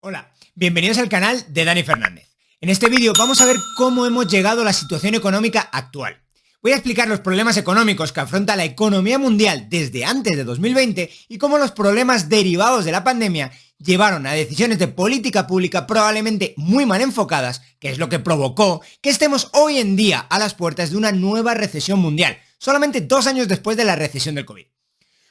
Hola, bienvenidos al canal de Dani Fernández. En este vídeo vamos a ver cómo hemos llegado a la situación económica actual. Voy a explicar los problemas económicos que afronta la economía mundial desde antes de 2020 y cómo los problemas derivados de la pandemia llevaron a decisiones de política pública probablemente muy mal enfocadas, que es lo que provocó que estemos hoy en día a las puertas de una nueva recesión mundial, solamente 2 años después de la recesión del COVID.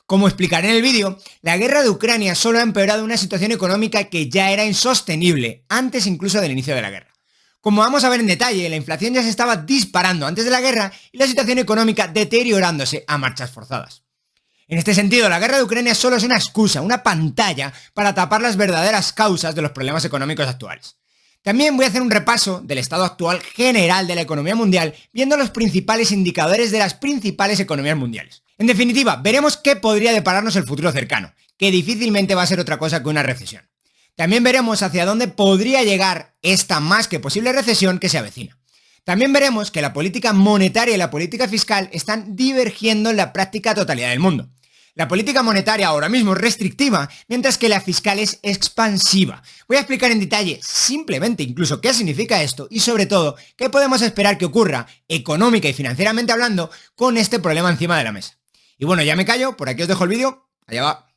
Como explicaré en el vídeo, la guerra de Ucrania solo ha empeorado una situación económica que ya era insostenible, antes incluso del inicio de la guerra. Como vamos a ver en detalle, la inflación ya se estaba disparando antes de la guerra y la situación económica deteriorándose a marchas forzadas. En este sentido, la guerra de Ucrania solo es una excusa, una pantalla para tapar las verdaderas causas de los problemas económicos actuales. También voy a hacer un repaso del estado actual general de la economía mundial, viendo los principales indicadores de las principales economías mundiales. En definitiva, veremos qué podría depararnos el futuro cercano, que difícilmente va a ser otra cosa que una recesión. También veremos hacia dónde podría llegar esta más que posible recesión que se avecina. También veremos que la política monetaria y la política fiscal están divergiendo en la práctica totalidad del mundo. La política monetaria ahora mismo es restrictiva, mientras que la fiscal es expansiva. Voy a explicar en detalle, simplemente incluso, qué significa esto y sobre todo, qué podemos esperar que ocurra, económica y financieramente hablando, con este problema encima de la mesa. Y bueno, ya me callo, por aquí os dejo el vídeo, allá va.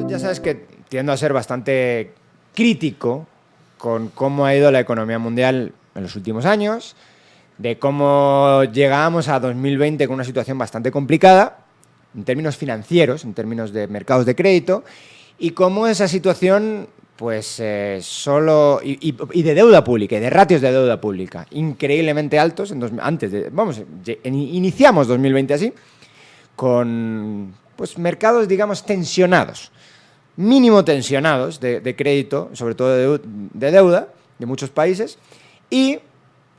Ya sabes que tiendo a ser bastante crítico con cómo ha ido la economía mundial en los últimos años, de cómo llegábamos a 2020 con una situación bastante complicada, en términos financieros, en términos de mercados de crédito, y cómo esa situación, pues, y de deuda pública, y de ratios de deuda pública, increíblemente altos, iniciamos 2020 así, con, pues, mercados, digamos, tensionados, mínimo tensionados de crédito, sobre todo de deuda, de muchos países, y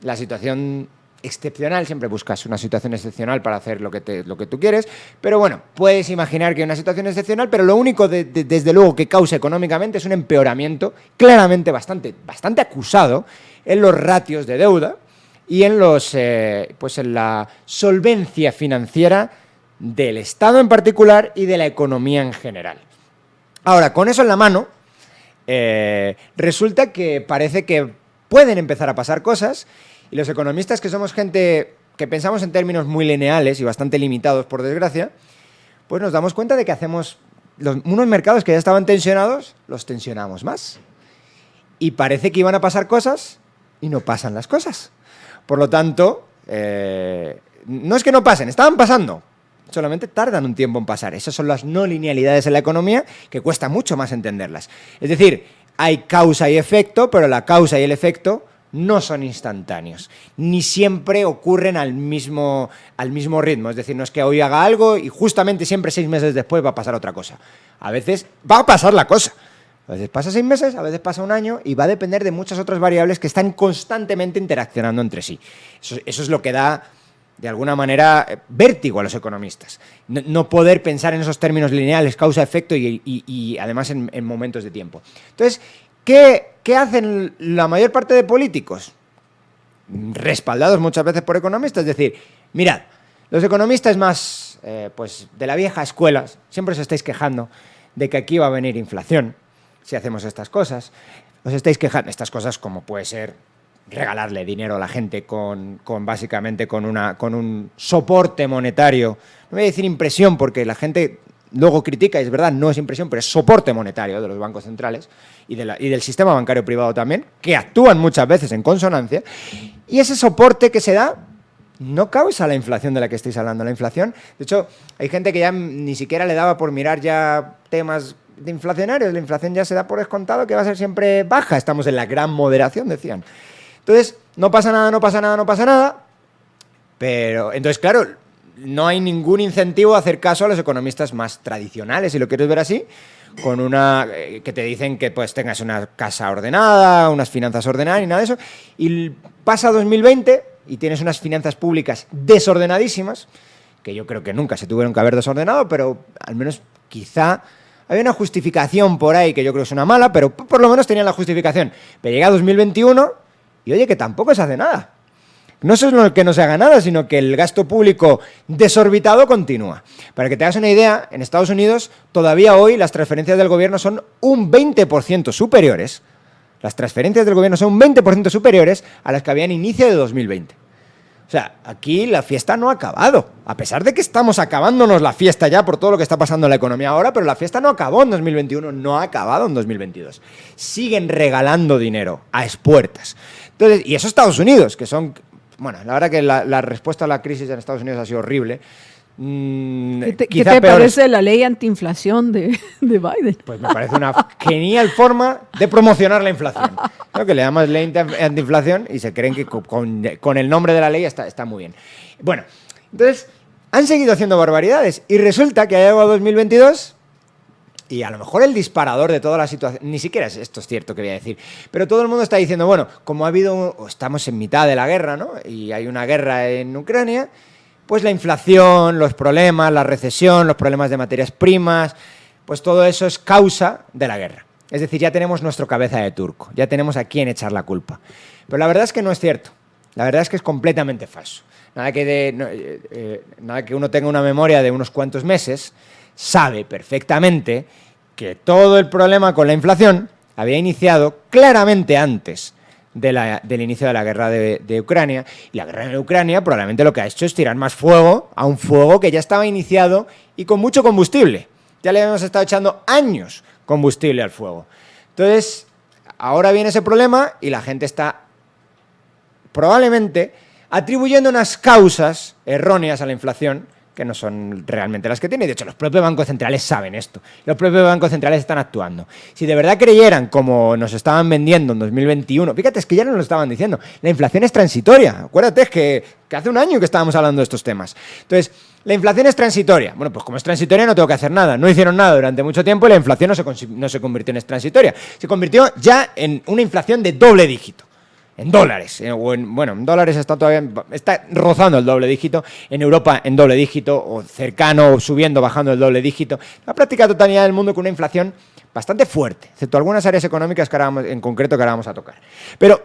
la situación excepcional, siempre buscas una situación excepcional para hacer lo que tú quieres, pero bueno, puedes imaginar que hay una situación excepcional, pero lo único desde luego que causa económicamente es un empeoramiento claramente bastante acusado en los ratios de deuda y en en la solvencia financiera del Estado en particular y de la economía en general. Ahora, con eso en la mano, resulta que parece que pueden empezar a pasar cosas. Y los economistas, que somos gente que pensamos en términos muy lineales y bastante limitados, por desgracia, pues nos damos cuenta de que hacemos unos mercados que ya estaban tensionados, los tensionamos más. Y parece que iban a pasar cosas y no pasan las cosas. Por lo tanto, no es que no pasen, estaban pasando, solamente tardan un tiempo en pasar. Esas son las no linealidades en la economía que cuesta mucho más entenderlas. Es decir, hay causa y efecto, pero la causa y el efecto no son instantáneos, ni siempre ocurren al mismo ritmo. Es decir, no es que hoy haga algo y justamente siempre 6 meses después va a pasar otra cosa. A veces va a pasar la cosa. A veces pasa 6 meses, a veces pasa un año y va a depender de muchas otras variables que están constantemente interaccionando entre sí. Eso es lo que da, de alguna manera, vértigo a los economistas. No poder pensar en esos términos lineales, causa-efecto y además en momentos de tiempo. Entonces, ¿qué hacen la mayor parte de políticos? Respaldados muchas veces por economistas. Es decir, mirad, los economistas más de la vieja escuela siempre os estáis quejando de que aquí va a venir inflación si hacemos estas cosas. Os estáis quejando de estas cosas como puede ser regalarle dinero a la gente básicamente con un soporte monetario. No voy a decir impresión porque la gente luego critica, y es verdad, no es impresión, pero es soporte monetario de los bancos centrales y del sistema bancario privado también, que actúan muchas veces en consonancia, y ese soporte que se da no causa la inflación de la que estáis hablando. La inflación, de hecho, hay gente que ya ni siquiera le daba por mirar ya temas de inflacionarios. La inflación ya se da por descontado que va a ser siempre baja. Estamos en la gran moderación, decían. Entonces, no pasa nada, pero entonces, claro, no hay ningún incentivo a hacer caso a los economistas más tradicionales, si lo quieres ver así, que te dicen que pues tengas una casa ordenada, unas finanzas ordenadas y nada de eso, y pasa 2020 y tienes unas finanzas públicas desordenadísimas, que yo creo que nunca se tuvieron que haber desordenado, pero al menos quizá había una justificación por ahí que yo creo que es una mala, pero por lo menos tenían la justificación. Pero llega 2021 y oye, que tampoco se hace nada. No solo que no se haga nada, sino que el gasto público desorbitado continúa. Para que te hagas una idea, en Estados Unidos todavía hoy las transferencias del gobierno son un 20% superiores. Las transferencias del gobierno son un 20% superiores a las que había en inicio de 2020. O sea, aquí la fiesta no ha acabado. A pesar de que estamos acabándonos la fiesta ya por todo lo que está pasando en la economía ahora, pero la fiesta no acabó en 2021, no ha acabado en 2022. Siguen regalando dinero a expuertas. Entonces, y eso Estados Unidos, que son... Bueno, la verdad que la respuesta a la crisis en Estados Unidos ha sido horrible. ¿Qué te parece la ley antiinflación de Biden? Pues me parece una genial forma de promocionar la inflación. Creo que le llamas ley antiinflación y se creen que con el nombre de la ley está muy bien. Bueno, entonces han seguido haciendo barbaridades y resulta que ha llegado 2022 y a lo mejor el disparador de toda la situación, ni siquiera esto es cierto que voy a decir, pero todo el mundo está diciendo, bueno, como estamos en mitad de la guerra, ¿no? Y hay una guerra en Ucrania, pues la inflación, los problemas, la recesión, los problemas de materias primas, pues todo eso es causa de la guerra. Es decir, ya tenemos nuestro cabeza de turco, ya tenemos a quién echar la culpa. Pero la verdad es que no es cierto, la verdad es que es completamente falso. Nada que uno tenga una memoria de unos cuantos meses, sabe perfectamente que todo el problema con la inflación había iniciado claramente antes del inicio de la guerra de Ucrania. Y la guerra de Ucrania probablemente lo que ha hecho es tirar más fuego a un fuego que ya estaba iniciado y con mucho combustible. Ya le habíamos estado echando años combustible al fuego. Entonces, ahora viene ese problema y la gente está probablemente atribuyendo unas causas erróneas a la inflación que no son realmente las que tiene. De hecho, los propios bancos centrales saben esto. Los propios bancos centrales están actuando. Si de verdad creyeran, como nos estaban vendiendo en 2021, fíjate, es que ya nos lo estaban diciendo, la inflación es transitoria. Acuérdate, es que hace un año que estábamos hablando de estos temas. Entonces, la inflación es transitoria. Bueno, pues como es transitoria no tengo que hacer nada. No hicieron nada durante mucho tiempo y la inflación no se convirtió en transitoria. Se convirtió ya en una inflación de doble dígito. En dólares, en dólares está rozando el doble dígito, en Europa en doble dígito, o cercano, o subiendo, bajando el doble dígito. La práctica totalidad del mundo con una inflación bastante fuerte, excepto algunas áreas económicas en concreto que ahora vamos a tocar. Pero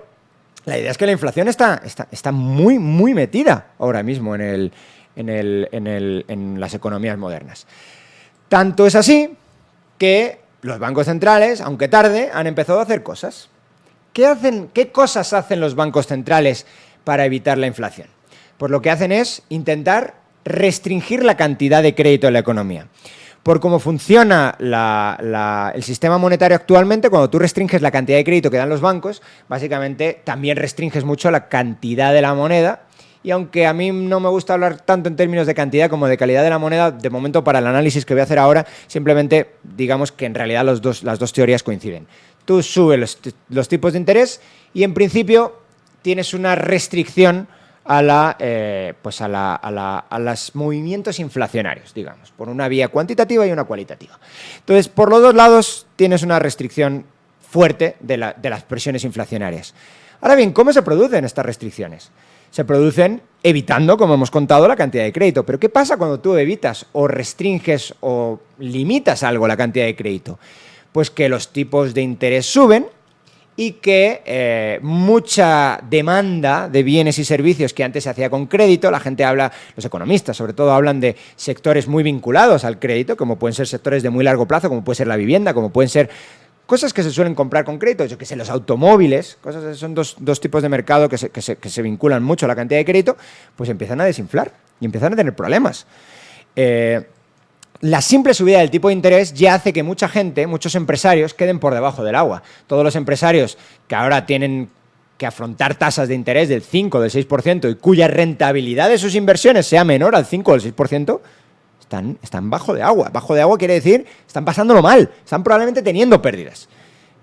la idea es que la inflación está muy, muy metida ahora mismo en las economías modernas. Tanto es así que los bancos centrales, aunque tarde, han empezado a hacer cosas. ¿Qué cosas hacen los bancos centrales para evitar la inflación? Pues lo que hacen es intentar restringir la cantidad de crédito en la economía. Por cómo funciona el sistema monetario actualmente, cuando tú restringes la cantidad de crédito que dan los bancos, básicamente también restringes mucho la cantidad de la moneda. Y aunque a mí no me gusta hablar tanto en términos de cantidad como de calidad de la moneda, de momento para el análisis que voy a hacer ahora, simplemente digamos que en realidad las dos teorías coinciden. Tú subes los tipos de interés y en principio tienes una restricción a los movimientos inflacionarios, digamos, por una vía cuantitativa y una cualitativa. Entonces, por los dos lados tienes una restricción fuerte de las presiones inflacionarias. Ahora bien, ¿cómo se producen estas restricciones? Se producen evitando, como hemos contado, la cantidad de crédito. Pero ¿qué pasa cuando tú evitas o restringes o limitas algo la cantidad de crédito? Pues que los tipos de interés suben y que mucha demanda de bienes y servicios que antes se hacía con crédito, la gente habla, los economistas sobre todo hablan de sectores muy vinculados al crédito, como pueden ser sectores de muy largo plazo, como puede ser la vivienda, como pueden ser cosas que se suelen comprar con crédito, yo que sé, los automóviles, son dos tipos de mercado que se vinculan mucho a la cantidad de crédito, pues empiezan a desinflar y empiezan a tener problemas. La simple subida del tipo de interés ya hace que mucha gente, muchos empresarios, queden por debajo del agua. Todos los empresarios que ahora tienen que afrontar tasas de interés del 5 o del 6% y cuya rentabilidad de sus inversiones sea menor al 5 o al 6%, están bajo de agua. Bajo de agua quiere decir, están pasándolo mal, están probablemente teniendo pérdidas.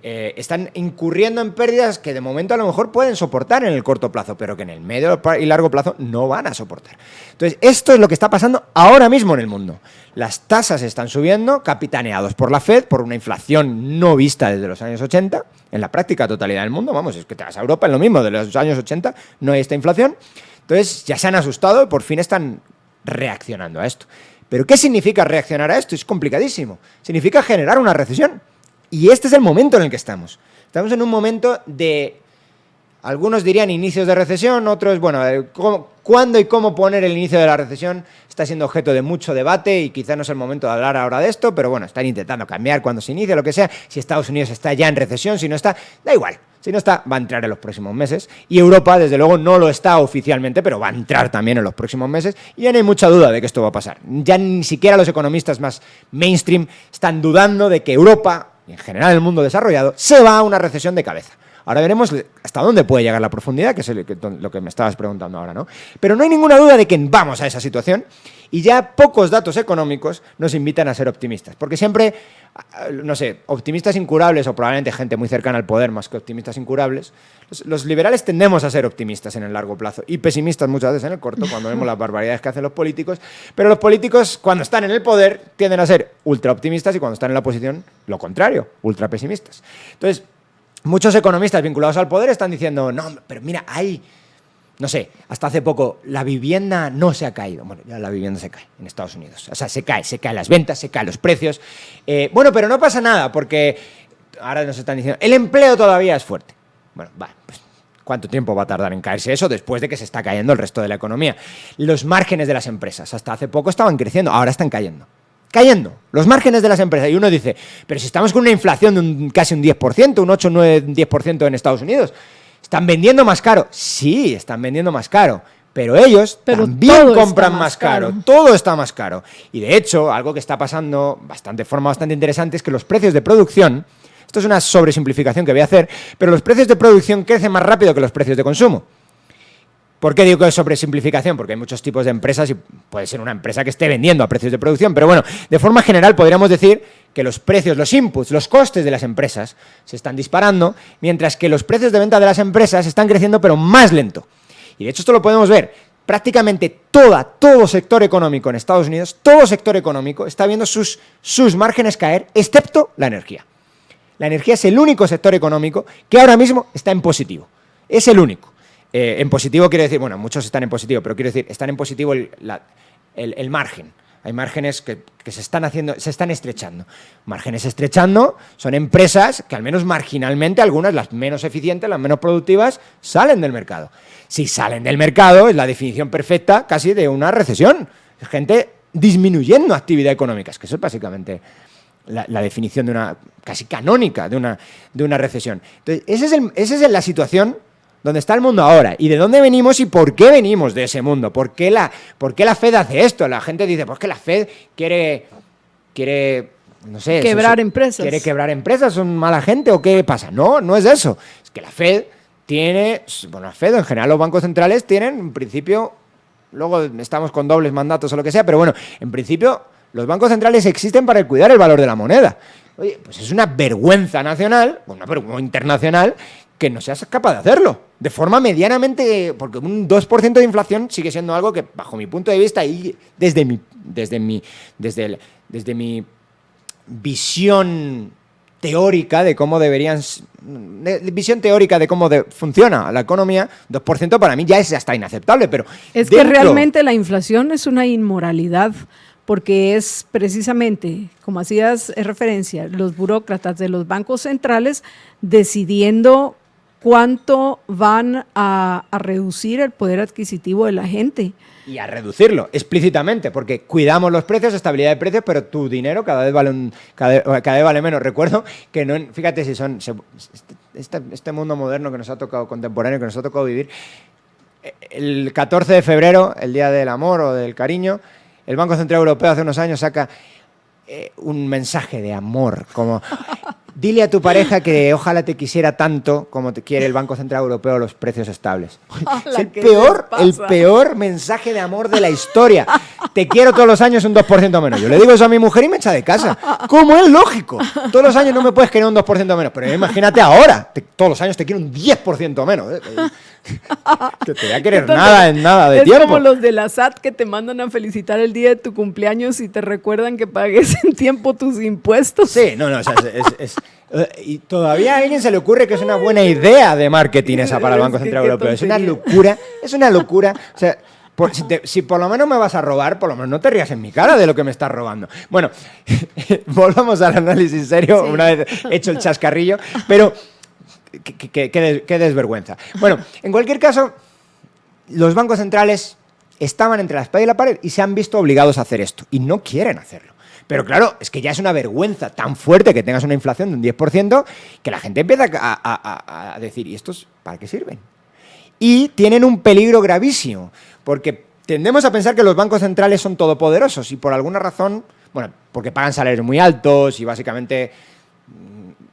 Están incurriendo en pérdidas que de momento a lo mejor pueden soportar en el corto plazo, pero que en el medio y largo plazo no van a soportar. Entonces, esto es lo que está pasando ahora mismo en el mundo. Las tasas están subiendo, capitaneados por la Fed, por una inflación no vista desde los años 80, en la práctica totalidad del mundo. Vamos, es que te vas a Europa, es lo mismo, de los años 80 no hay esta inflación. Entonces, ya se han asustado y por fin están reaccionando a esto. ¿Pero qué significa reaccionar a esto? Es complicadísimo. Significa generar una recesión. Y este es el momento en el que estamos. Estamos en un momento de Algunos dirían inicios de recesión, otros, bueno, cuándo y cómo poner el inicio de la recesión está siendo objeto de mucho debate y quizá no es el momento de hablar ahora de esto, pero bueno, están intentando cambiar cuando se inicia, lo que sea. Si Estados Unidos está ya en recesión, si no está, da igual. Si no está, va a entrar en los próximos meses. Y Europa, desde luego, no lo está oficialmente, pero va a entrar también en los próximos meses. Y ya no hay mucha duda de que esto va a pasar. Ya ni siquiera los economistas más mainstream están dudando de que Europa, y en general el mundo desarrollado, se va a una recesión de cabeza. Ahora veremos hasta dónde puede llegar la profundidad, que es lo que me estabas preguntando ahora, ¿no? Pero no hay ninguna duda de que vamos a esa situación y ya pocos datos económicos nos invitan a ser optimistas. Porque siempre, no sé, optimistas incurables o probablemente gente muy cercana al poder más que optimistas incurables, los liberales tendemos a ser optimistas en el largo plazo y pesimistas muchas veces en el corto cuando vemos las barbaridades que hacen los políticos. Pero los políticos, cuando están en el poder, tienden a ser ultra optimistas y cuando están en la oposición, lo contrario, ultra pesimistas. Entonces, muchos economistas vinculados al poder están diciendo, no, pero mira, no sé, hasta hace poco la vivienda no se ha caído. Bueno, ya la vivienda se cae en Estados Unidos. O sea, se caen las ventas, se caen los precios. Bueno, pero no pasa nada porque ahora nos están diciendo, el empleo todavía es fuerte. Bueno, va, pues ¿cuánto tiempo va a tardar en caerse eso después de que se está cayendo el resto de la economía? Los márgenes de las empresas hasta hace poco estaban creciendo, ahora están cayendo los márgenes de las empresas. Y uno dice, pero si estamos con una inflación de casi un 10%, un 8, 9, 10% en Estados Unidos, ¿están vendiendo más caro? Sí, están vendiendo más caro, pero ellos también compran más caro. Todo está más caro. Y de hecho, algo que está pasando de forma bastante interesante es que los precios de producción, esto es una sobresimplificación que voy a hacer, pero los precios de producción crecen más rápido que los precios de consumo. ¿Por qué digo que es sobresimplificación? Porque hay muchos tipos de empresas y puede ser una empresa que esté vendiendo a precios de producción, pero bueno, de forma general podríamos decir que los precios, los inputs, los costes de las empresas se están disparando, mientras que los precios de venta de las empresas están creciendo pero más lento. Y de hecho esto lo podemos ver. Prácticamente todo sector económico en Estados Unidos, todo sector económico está viendo sus márgenes caer, excepto la energía. La energía es el único sector económico que ahora mismo está en positivo. Es el único. En positivo quiere decir, bueno, muchos están en positivo, pero quiero decir, están en positivo el margen. Hay márgenes que se están estrechando. Márgenes estrechando son empresas que al menos marginalmente, algunas, las menos eficientes, las menos productivas, salen del mercado. Si salen del mercado es la definición perfecta casi de una recesión. Es gente disminuyendo actividad económica. Es que eso es básicamente la definición de una casi canónica de una recesión. Entonces, esa es la situación donde está el mundo ahora y de dónde venimos y por qué venimos de ese mundo. ¿Por qué la Fed hace esto? La gente dice, pues que la Fed quiere no sé, quebrar empresas. ¿Quiere quebrar empresas? ¿Son mala gente o qué pasa? No es eso. Es que la Fed la Fed en general los bancos centrales tienen en principio, luego estamos con dobles mandatos o lo que sea, pero bueno, en principio los bancos centrales existen para cuidar el valor de la moneda. Oye, pues es una vergüenza nacional, una vergüenza internacional, que no seas capaz de hacerlo. De forma medianamente, porque un 2% de inflación sigue siendo algo que, bajo mi punto de vista, y desde mi visión teórica de cómo funciona la economía, 2% para mí ya es hasta inaceptable, pero es que realmente la inflación es una inmoralidad, porque es precisamente, como hacías referencia, los burócratas de los bancos centrales decidiendo cuánto van a reducir el poder adquisitivo de la gente. Y a reducirlo explícitamente, porque cuidamos los precios, estabilidad de precios, pero tu dinero cada vez vale menos. Recuerdo que no, fíjate si este mundo moderno que nos ha tocado, contemporáneo, que nos ha tocado vivir, el 14 de febrero, el Día del Amor o del Cariño, el Banco Central Europeo hace unos años saca un mensaje de amor, como dile a tu pareja que ojalá te quisiera tanto como te quiere el Banco Central Europeo los precios estables. Es el peor mensaje de amor de la historia. Te quiero todos los años un 2% menos. Yo le digo eso a mi mujer y me echa de casa. ¿Cómo es lógico? Todos los años no me puedes querer un 2% menos, pero imagínate ahora, todos los años te quiero un 10% menos. Que te voy a querer en nada de tiempo. Es como los de la SAT que te mandan a felicitar el día de tu cumpleaños y te recuerdan que pagues en tiempo tus impuestos. Sí, o sea, y todavía a alguien se le ocurre que es una buena idea de marketing esa para el Banco Central Europeo. Es una locura. O sea, si por lo menos me vas a robar, por lo menos no te rías en mi cara de lo que me estás robando. Bueno, volvamos al análisis serio, sí. Una vez hecho el chascarrillo, pero qué desvergüenza. Bueno, en cualquier caso, los bancos centrales estaban entre la espada y la pared y se han visto obligados a hacer esto y no quieren hacerlo. Pero claro, es que ya es una vergüenza tan fuerte que tengas una inflación de un 10% que la gente empieza a decir, ¿y estos para qué sirven? Y tienen un peligro gravísimo, porque tendemos a pensar que los bancos centrales son todopoderosos y por alguna razón, bueno, porque pagan salarios muy altos y básicamente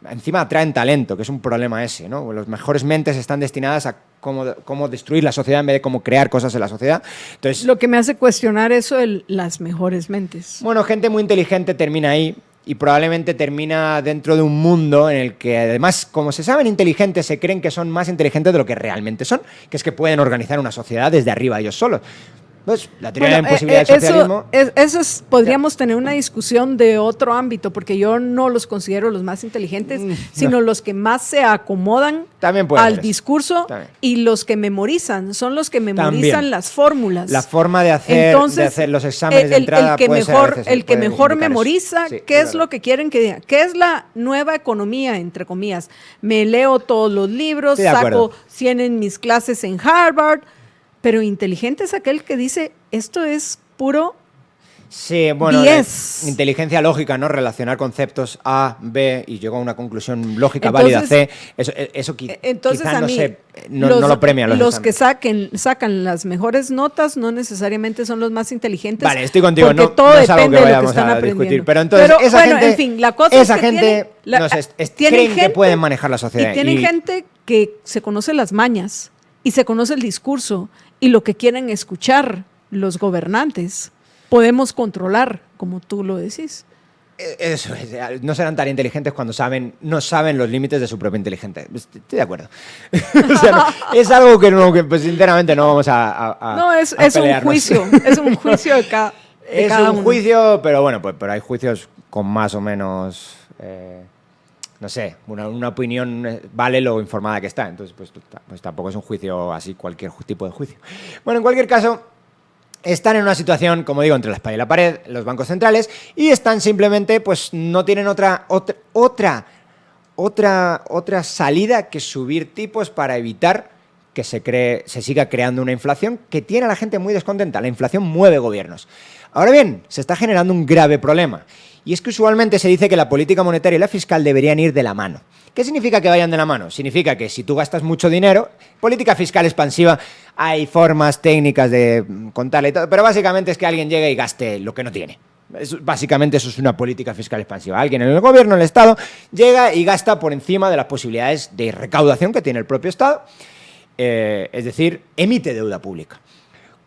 encima atraen talento, que es un problema ese, ¿no? Las mejores mentes están destinadas a cómo destruir la sociedad en vez de cómo crear cosas en la sociedad. Entonces, lo que me hace cuestionar eso, las mejores mentes. Bueno, gente muy inteligente termina ahí y probablemente termina dentro de un mundo en el que además, como se saben inteligentes, se creen que son más inteligentes de lo que realmente son, que es que pueden organizar una sociedad desde arriba ellos solos. Pues la teoría de la imposibilidad del socialismo... Podríamos tener una discusión de otro ámbito, porque yo no los considero los más inteligentes, sino los que más se acomodan al discurso y los que memorizan, son los que memorizan las fórmulas. La forma de hacer los exámenes de entrada el que mejor memoriza qué es lo que quieren que diga, qué es la nueva economía, entre comillas. Me leo todos los libros, saco 100 en mis clases en Harvard. Pero inteligente es aquel que dice, esto es puro sí, bueno, 10. Inteligencia lógica, ¿no? Relacionar conceptos A, B y llegó a una conclusión lógica válida C. Eso quizás no lo premian los que sacan las mejores notas no necesariamente son los más inteligentes. Vale, estoy contigo. Porque todo es algo depende que de lo que vayamos están a aprendiendo. discutir. Pero entonces, en fin, la cosa es que creen que pueden manejar la sociedad. Y tienen gente que se conoce las mañas y se conoce el discurso y lo que quieren escuchar los gobernantes. Podemos controlar, como tú lo decís. Eso es, no serán tan inteligentes cuando no saben los límites de su propia inteligencia. Estoy de acuerdo. O sea, es algo que pues, sinceramente no vamos a es un juicio, es un juicio de cada es un juicio, pero bueno, pero hay juicios con más o menos... no sé, una opinión vale lo informada que está. Entonces, pues tampoco es un juicio así, cualquier tipo de juicio. Bueno, en cualquier caso, están en una situación, como digo, entre la espada y la pared, los bancos centrales, y están simplemente, pues no tienen otra salida que subir tipos para evitar que se siga creando una inflación que tiene a la gente muy descontenta. La inflación mueve gobiernos. Ahora bien, se está generando un grave problema. Y es que usualmente se dice que la política monetaria y la fiscal deberían ir de la mano. ¿Qué significa que vayan de la mano? Significa que si tú gastas mucho dinero, política fiscal expansiva, hay formas técnicas de contarle y todo, pero básicamente es que alguien llegue y gaste lo que no tiene. Básicamente eso es una política fiscal expansiva. Alguien en el gobierno, en el Estado, llega y gasta por encima de las posibilidades de recaudación que tiene el propio Estado, es decir, emite deuda pública.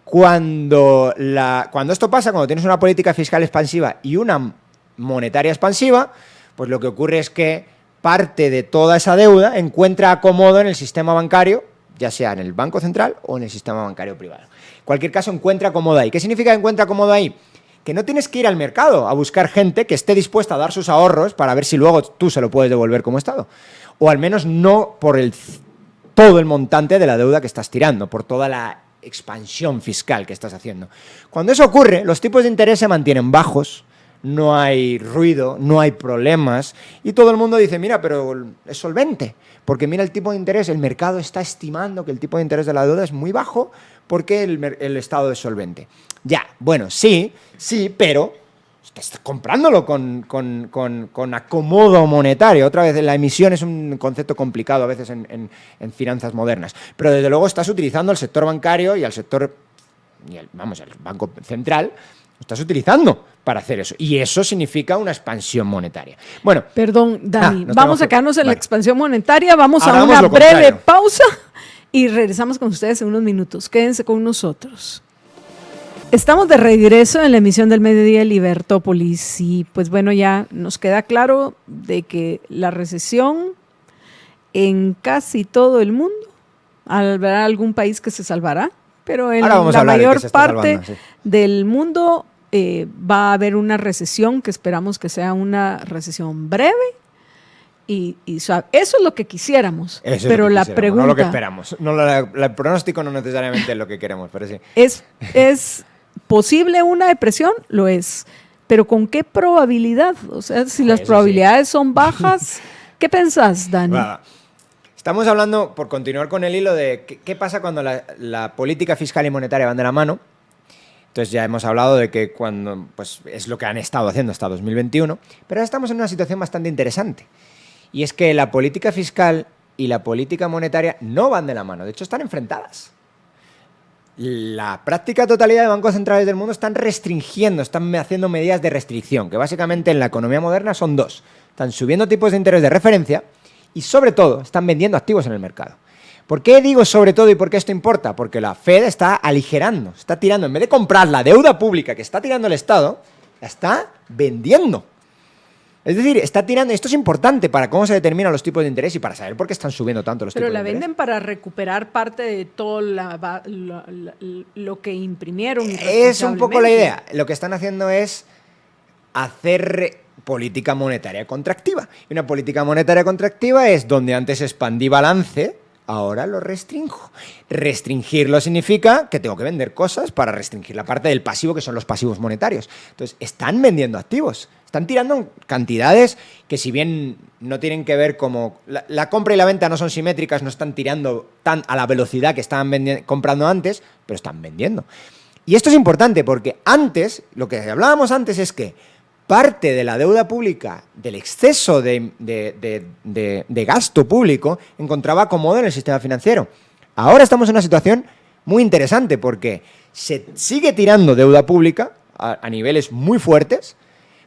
Cuando esto pasa, cuando tienes una política fiscal expansiva y una monetaria expansiva, pues lo que ocurre es que parte de toda esa deuda encuentra acomodo en el sistema bancario, ya sea en el Banco Central o en el sistema bancario privado. En cualquier caso, encuentra acomodo ahí. ¿Qué significa que encuentra acomodo ahí? Que no tienes que ir al mercado a buscar gente que esté dispuesta a dar sus ahorros para ver si luego tú se lo puedes devolver como Estado. O al menos no por todo el montante de la deuda que estás tirando, por toda la expansión fiscal que estás haciendo. Cuando eso ocurre, los tipos de interés se mantienen bajos, no hay ruido, no hay problemas y todo el mundo dice, mira, pero es solvente, porque mira el tipo de interés, el mercado está estimando que el tipo de interés de la deuda es muy bajo porque el Estado es solvente. Ya, bueno, sí, pero estás comprándolo con acomodo monetario. Otra vez, la emisión es un concepto complicado a veces en finanzas modernas, pero desde luego estás utilizando el sector bancario y el Banco Central, lo estás utilizando para hacer eso. Y eso significa una expansión monetaria. Bueno. Perdón, Dani. Vamos a quedarnos en la expansión monetaria. Vamos a una breve pausa y regresamos con ustedes en unos minutos. Quédense con nosotros. Estamos de regreso en la emisión del Mediodía de Libertópolis y pues bueno, ya nos queda claro de que la recesión en casi todo el mundo, habrá algún país que se salvará, pero en la mayor parte del mundo va a haber una recesión que esperamos que sea una recesión breve y suave. Eso es lo que quisiéramos. Pero la pregunta... No lo que esperamos. El pronóstico no necesariamente es lo que queremos, pero sí. ¿Es posible una depresión? Lo es. Pero ¿con qué probabilidad? O sea, si las probabilidades son bajas, ¿qué pensás, Dani? Estamos hablando, por continuar con el hilo, de qué pasa cuando la política fiscal y monetaria van de la mano. Entonces ya hemos hablado de que cuando, pues, es lo que han estado haciendo hasta 2021, pero ahora estamos en una situación bastante interesante. Y es que la política fiscal y la política monetaria no van de la mano, de hecho están enfrentadas. La práctica totalidad de bancos centrales del mundo están restringiendo, están haciendo medidas de restricción, que básicamente en la economía moderna son dos. Están subiendo tipos de interés de referencia y, sobre todo, están vendiendo activos en el mercado. ¿Por qué digo sobre todo y por qué esto importa? Porque la Fed está aligerando, está tirando, en vez de comprar la deuda pública que está tirando el Estado, la está vendiendo. Es decir, está tirando, esto es importante para cómo se determinan los tipos de interés y para saber por qué están subiendo tanto los tipos de interés. Pero la venden para recuperar parte de todo lo que imprimieron. Es un poco la idea. Lo que están haciendo es hacer política monetaria contractiva. Y una política monetaria contractiva es donde antes expandí balance, ahora lo restringo. Restringirlo significa que tengo que vender cosas para restringir la parte del pasivo, que son los pasivos monetarios. Entonces, están vendiendo activos. Están tirando cantidades que, si bien no tienen que ver como... La compra y la venta no son simétricas, no están tirando tan a la velocidad que estaban comprando antes, pero están vendiendo. Y esto es importante porque antes, lo que hablábamos antes es que parte de la deuda pública, del exceso de gasto público, encontraba acomodo en el sistema financiero. Ahora estamos en una situación muy interesante porque se sigue tirando deuda pública a niveles muy fuertes,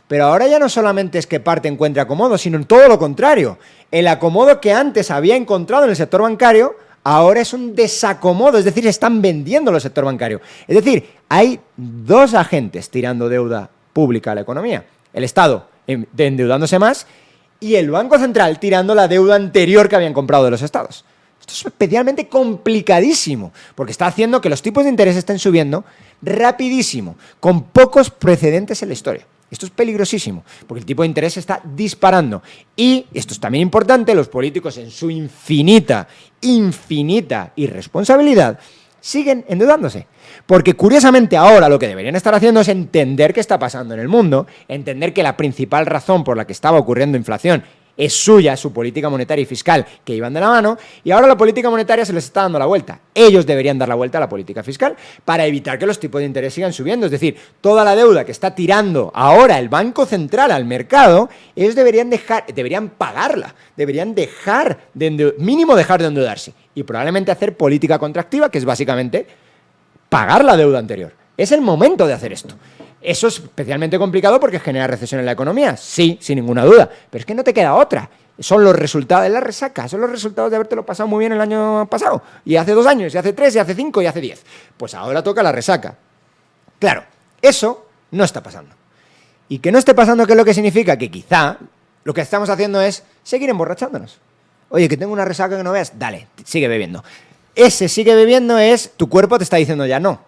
pero ahora ya no solamente es que parte encuentre acomodo, sino en todo lo contrario. El acomodo que antes había encontrado en el sector bancario, ahora es un desacomodo, es decir, están vendiendo el sector bancario. Es decir, hay dos agentes tirando deuda pública a la economía. El Estado endeudándose más y el Banco Central tirando la deuda anterior que habían comprado de los Estados. Esto es especialmente complicadísimo, porque está haciendo que los tipos de interés estén subiendo rapidísimo, con pocos precedentes en la historia. Esto es peligrosísimo, porque el tipo de interés se está disparando. Y, esto es también importante, los políticos en su infinita irresponsabilidad siguen endeudándose. Porque curiosamente ahora lo que deberían estar haciendo es entender qué está pasando en el mundo, entender que la principal razón por la que estaba ocurriendo inflación es suya, su política monetaria y fiscal, que iban de la mano, y ahora la política monetaria se les está dando la vuelta. Ellos deberían dar la vuelta a la política fiscal para evitar que los tipos de interés sigan subiendo. Es decir, toda la deuda que está tirando ahora el Banco Central al mercado, ellos deberían pagarla, deberían dejar mínimo dejar de endeudarse y probablemente hacer política contractiva, que es básicamente pagar la deuda anterior. Es el momento de hacer esto. Eso es especialmente complicado porque genera recesión en la economía, sí, sin ninguna duda, pero es que no te queda otra. Son los resultados de la resaca, son los resultados de habértelo pasado muy bien el año pasado, y hace 2 años, y hace 3, y hace 5, y hace 10. Pues ahora toca la resaca. Claro, eso no está pasando. Y que no esté pasando, ¿qué es lo que significa? Que quizá lo que estamos haciendo es seguir emborrachándonos. Oye, que tengo una resaca que no veas, dale, sigue bebiendo. Ese sigue bebiendo es, tu cuerpo te está diciendo ya no.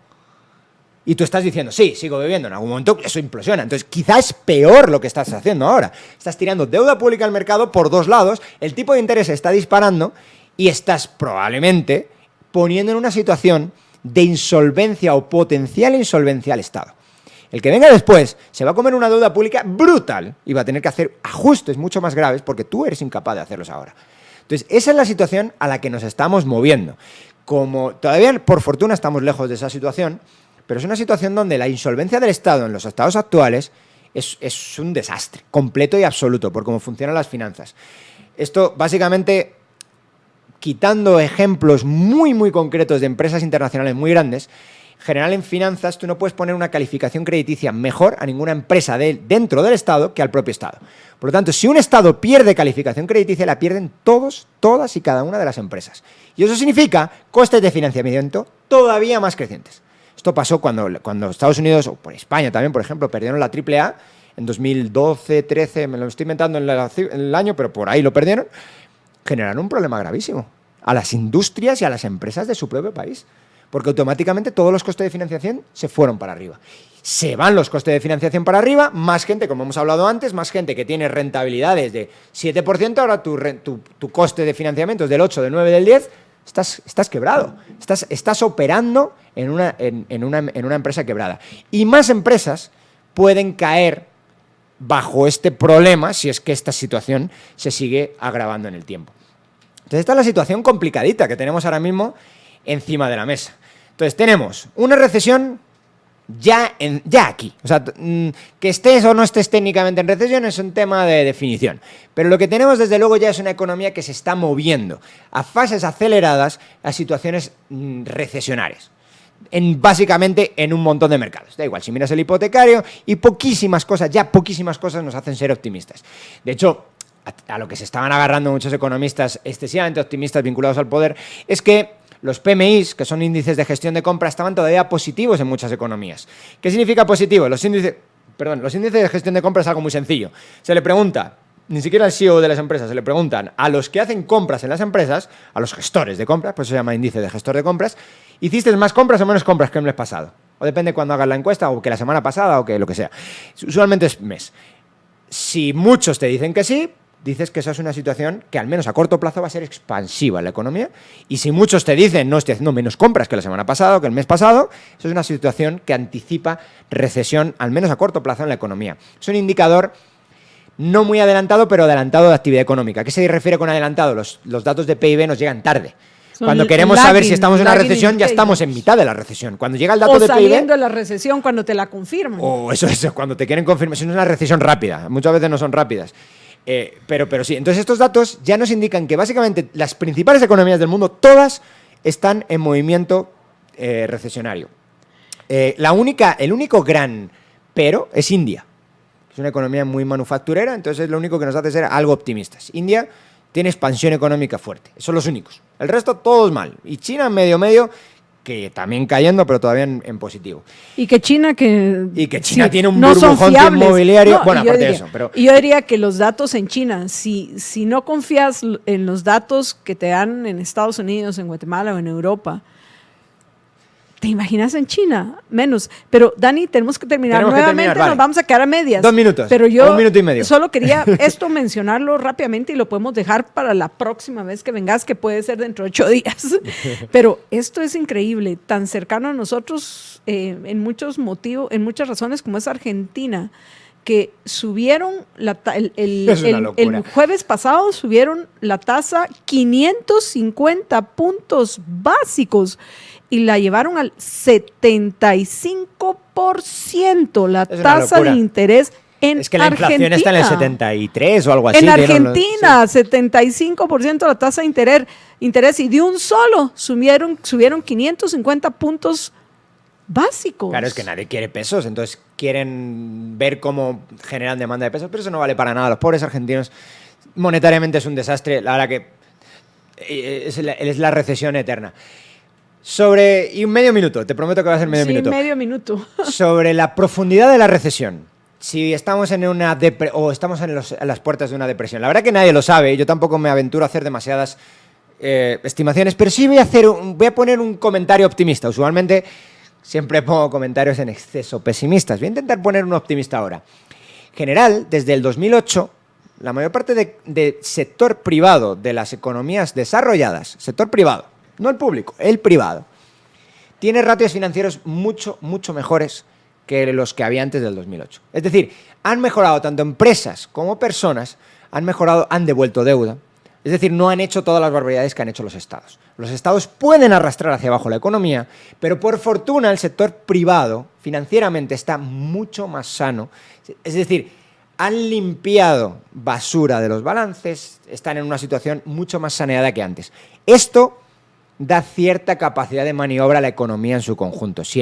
Y tú estás diciendo, sí, sigo bebiendo, en algún momento eso implosiona. Entonces, quizá es peor lo que estás haciendo ahora. Estás tirando deuda pública al mercado por 2 lados, el tipo de interés se está disparando y estás probablemente poniendo en una situación de insolvencia o potencial insolvencia al Estado. El que venga después se va a comer una deuda pública brutal y va a tener que hacer ajustes mucho más graves porque tú eres incapaz de hacerlos ahora. Entonces, esa es la situación a la que nos estamos moviendo. Como todavía, por fortuna, estamos lejos de esa situación, pero es una situación donde la insolvencia del Estado en los estados actuales es un desastre completo y absoluto por cómo funcionan las finanzas. Esto, básicamente, quitando ejemplos muy, muy concretos de empresas internacionales muy grandes, en general en finanzas tú no puedes poner una calificación crediticia mejor a ninguna empresa dentro del Estado que al propio Estado. Por lo tanto, si un Estado pierde calificación crediticia, la pierden todas y cada una de las empresas. Y eso significa costes de financiamiento todavía más crecientes. Esto pasó cuando Estados Unidos, o por España también, por ejemplo, perdieron la AAA en 2012, 13, me lo estoy inventando en el año, pero por ahí lo perdieron, generaron un problema gravísimo a las industrias y a las empresas de su propio país, porque automáticamente todos los costes de financiación se fueron para arriba. Se van los costes de financiación para arriba, más gente, como hemos hablado antes, más gente que tiene rentabilidades de 7%, ahora tu coste de financiamiento es del 8, del 9, del 10%, estás quebrado, estás operando en una empresa quebrada. Y más empresas pueden caer bajo este problema si es que esta situación se sigue agravando en el tiempo. Entonces esta es la situación complicadita que tenemos ahora mismo encima de la mesa. Entonces tenemos una recesión ya aquí. O sea, que estés o no estés técnicamente en recesión es un tema de definición. Pero lo que tenemos desde luego ya es una economía que se está moviendo a fases aceleradas a situaciones recesionarias. Básicamente en un montón de mercados. Da igual, si miras el hipotecario y poquísimas cosas nos hacen ser optimistas. De hecho, a lo que se estaban agarrando muchos economistas excesivamente optimistas vinculados al poder es que los PMIs, que son índices de gestión de compra, estaban todavía positivos en muchas economías. ¿Qué significa positivo? Los índices de gestión de compra es algo muy sencillo. Se le pregunta, ni siquiera al CEO de las empresas, se le preguntan a los que hacen compras en las empresas, a los gestores de compras, pues se llama índice de gestor de compras, ¿hiciste más compras o menos compras que el mes pasado? O depende cuando hagas la encuesta, o que la semana pasada, o que lo que sea. Usualmente es mes. Si muchos te dicen que sí, dices que esa es una situación que al menos a corto plazo va a ser expansiva en la economía. Y si muchos te dicen no estoy haciendo menos compras que la semana pasada o que el mes pasado, eso es una situación que anticipa recesión al menos a corto plazo en la economía. Es un indicador no muy adelantado, pero adelantado de actividad económica. ¿A qué se refiere con adelantado? Los datos de PIB nos llegan tarde. Cuando queremos saber si estamos en una recesión, ya estamos en mitad de la recesión. Cuando llega el dato de PIB... O saliendo de la recesión cuando te la confirman. O eso, cuando te quieren confirmar. Es una recesión rápida. Muchas veces no son rápidas. Pero sí, entonces estos datos ya nos indican que básicamente las principales economías del mundo, todas están en movimiento recesionario. El único gran pero es India. Es una economía muy manufacturera, entonces lo único que nos hace ser algo optimistas. India tiene expansión económica fuerte, son los únicos. El resto todos mal. Y China medio, que también cayendo, pero todavía en positivo. Y que China tiene un burbujón inmobiliario. No, bueno, aparte de eso. Pero yo diría que los datos en China, si no confías en los datos que te dan en Estados Unidos, en Guatemala o en Europa, ¿te imaginas en China? Menos. Pero, Dani, tenemos que terminar. Nuevamente vale. Nos vamos a quedar a medias. 2 minutos. Pero yo 1 minuto y medio. Solo quería mencionarlo rápidamente y lo podemos dejar para la próxima vez que vengas, que puede ser dentro de 8 días. Pero esto es increíble, tan cercano a nosotros en muchas razones, como es Argentina, que subieron el jueves pasado subieron la tasa 550 puntos básicos y la llevaron al 75% la tasa de interés en Argentina. Es que la inflación está en el 73 o algo así. En Argentina, sí. 75% la tasa de interés y de un solo subieron 550 puntos básicos. Claro, es que nadie quiere pesos, entonces quieren ver cómo generan demanda de pesos, pero eso no vale para nada. Los pobres argentinos, monetariamente es un desastre, la verdad que es la recesión eterna. Y un medio minuto, te prometo que va a ser medio minuto. Sí, medio minuto. Sobre la profundidad de la recesión. Si estamos en una o estamos en las puertas de una depresión. La verdad que nadie lo sabe, yo tampoco me aventuro a hacer demasiadas estimaciones, pero sí voy a poner un comentario optimista. Usualmente siempre pongo comentarios en exceso pesimistas. Voy a intentar poner un optimista ahora. En general, desde el 2008, la mayor parte de sector privado de las economías desarrolladas, sector privado, no el público, el privado, tiene ratios financieros mucho, mucho mejores que los que había antes del 2008. Es decir, han mejorado tanto empresas como personas, han devuelto deuda. Es decir, no han hecho todas las barbaridades que han hecho los estados. Los estados pueden arrastrar hacia abajo la economía, pero por fortuna el sector privado financieramente está mucho más sano. Es decir, han limpiado basura de los balances, están en una situación mucho más saneada que antes. Esto da cierta capacidad de maniobra a la economía en su conjunto. Si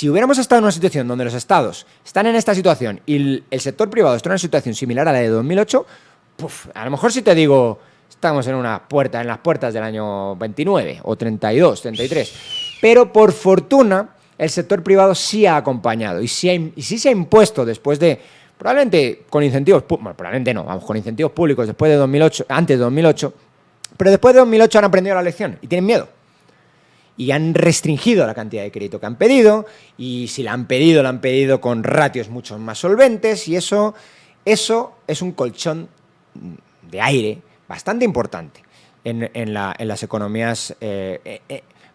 hubiéramos estado en una situación donde los estados están en esta situación y el sector privado está en una situación similar a la de 2008, a lo mejor si te digo, estamos en las puertas del año 29 o 32, 33. Pero por fortuna, el sector privado sí ha acompañado y sí se ha impuesto después de, probablemente con incentivos, con incentivos públicos después de 2008, antes de 2008, pero después de 2008 han aprendido la lección y tienen miedo. Y han restringido la cantidad de crédito que han pedido, y si la han pedido con ratios mucho más solventes, y eso es un colchón de aire bastante importante en las economías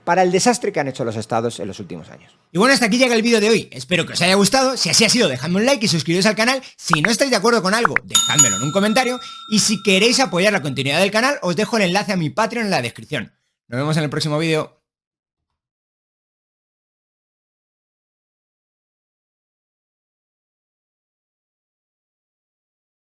para el desastre que han hecho los estados en los últimos años. Y bueno, hasta aquí llega el vídeo de hoy. Espero que os haya gustado. Si así ha sido, dejadme un like y suscribiros al canal. Si no estáis de acuerdo con algo, dejádmelo en un comentario. Y si queréis apoyar la continuidad del canal, os dejo el enlace a mi Patreon en la descripción. Nos vemos en el próximo vídeo.